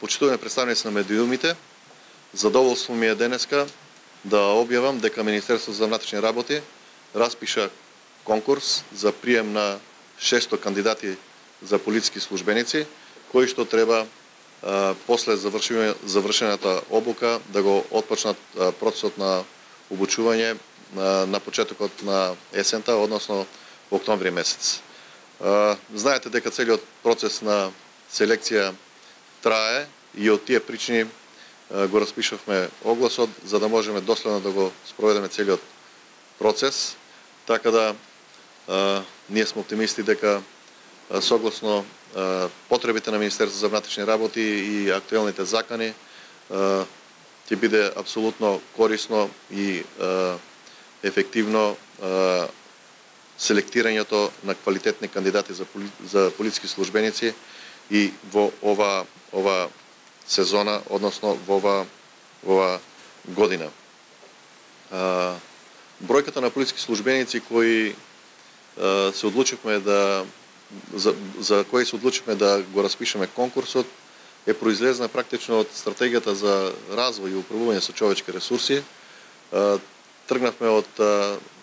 Почитуваме представници на медиумите, задоволство ми е денеска да објавам дека Министерството за внатрешни работи распиша конкурс за прием на 600 кандидати за полициски службеници, кои што треба после завршената обука да го отпочнат процесот на обучување на почетокот на есента, односно октомври месец. Знаете дека целиот процес на селекција трае и од тие причини го распишавме огласот за да можеме доследно да го спроведеме целиот процес, така да ние сме оптимисти дека согласно потребите на Министерството за внатрешни работи и актуелните закани ќе биде апсолутно корисно и ефективно селектирањето на квалитетни кандидати за полициски службеници и во ова сезона, односно во ова година. Бројката на полициски службеници кои се одлучивме за кои се одлучивме да го распишеме конкурсот е произлезна практично од стратегијата за развој и управување со човечки ресурси. Тргнавме од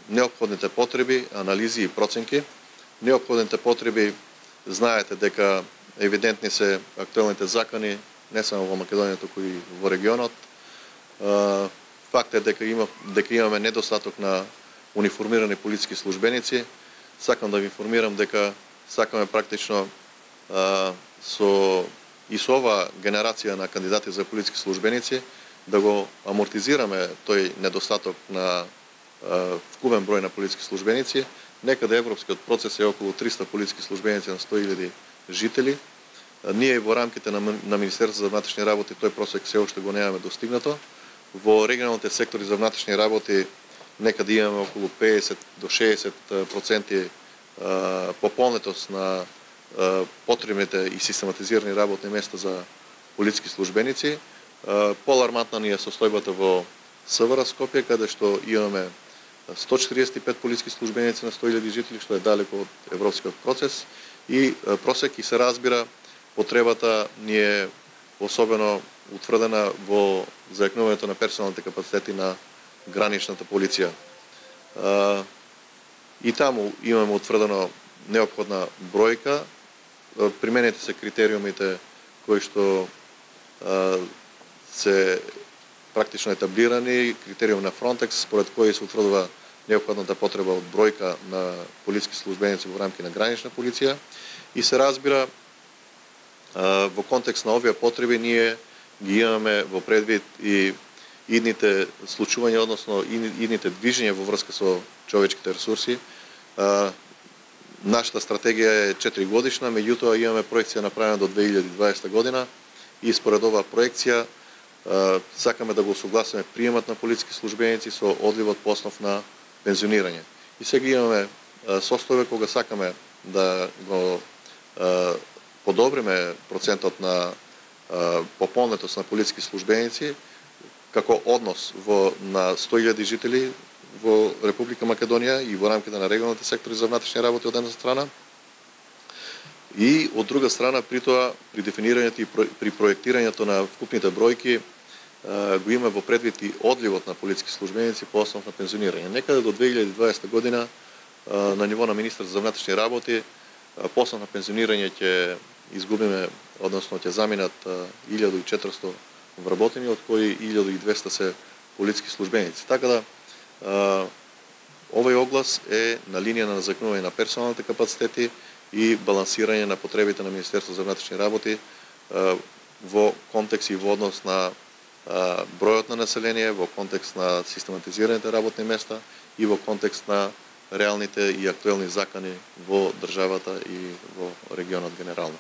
неопходните потреби, анализи и проценки. Неопходните потреби, знаете дека евидентни се актуелните закани не само во Македонија, туку и во регионот. Факт е дека имаме недостаток на униформирани полициски службеници. Сакам да ви информирам дека сакаме практично со оваа генерација на кандидати за полициски службеници да го амортизираме тој недостаток на вкупен број на полициски службеници. Некаде европскиот процес е околу 300 полициски службеници на 100.000 жители. Ние во рамките на Министерството за внатрешни работи тој просек се уште го немаме достигнато. Во регионалните сектори за внатрешни работи некаде имаме околу 50 до 60% пополнетост на потребните и систематизирани работни места за полициски службеници. Поалармантна ни е состојбата во СВР Скопје, каде што имаме 145 полициски службеници на 100.000 жители, што е далеко од европскиот процес и просек и се разбира потребата ни е особено утврдена во зајакнувањето на персоналните капацитети на граничната полиција. И таму имаме утврдено неопходна бројка. Применети се критериумите кои што се практично етаблирани, критериум на Frontex, според кои се утврдува неопходната потреба од бројка на полициски службеници во рамки на гранична полиција и се разбира во контекст на овие потреби ние ги имаме во предвид и идните случувања, односно идните движења во врска со човечките ресурси. Нашата стратегија е 4 годишна, меѓутоа имаме проекција направена до 2020 година и според оваа проекција сакаме да го согласиме приемат на полициски службеници со одливот по основ на пензионирање. И сега имаме состојба кога сакаме да го подобриме процентот на пополнетост на полициски службеници како однос на 100.000 жители во Република Македонија и во рамките на регионалните сектори за внатрешни работи од една страна. И од друга страна, при тоа, при дефинирањето и при проектирањето на вкупните бројки, го има во предвид и одливот на полициски службеници по основ на пензионирање. Некаде до 2020 година на ниво на министер за внатрешни работи по основ на пензионирање ќе изгубиме, односно ќе заминат 1400 вработени, од кои 1200 се полициски службеници. Така да овој оглас е на линија на закнување на персоналните капацитети и балансирање на потребите на Министерството за внатрешни работи во контекст и во однос на бројот на население, во контекст на систематизираните работни места и во контекст на реалните и актуелни закани во државата и во регионот генерално.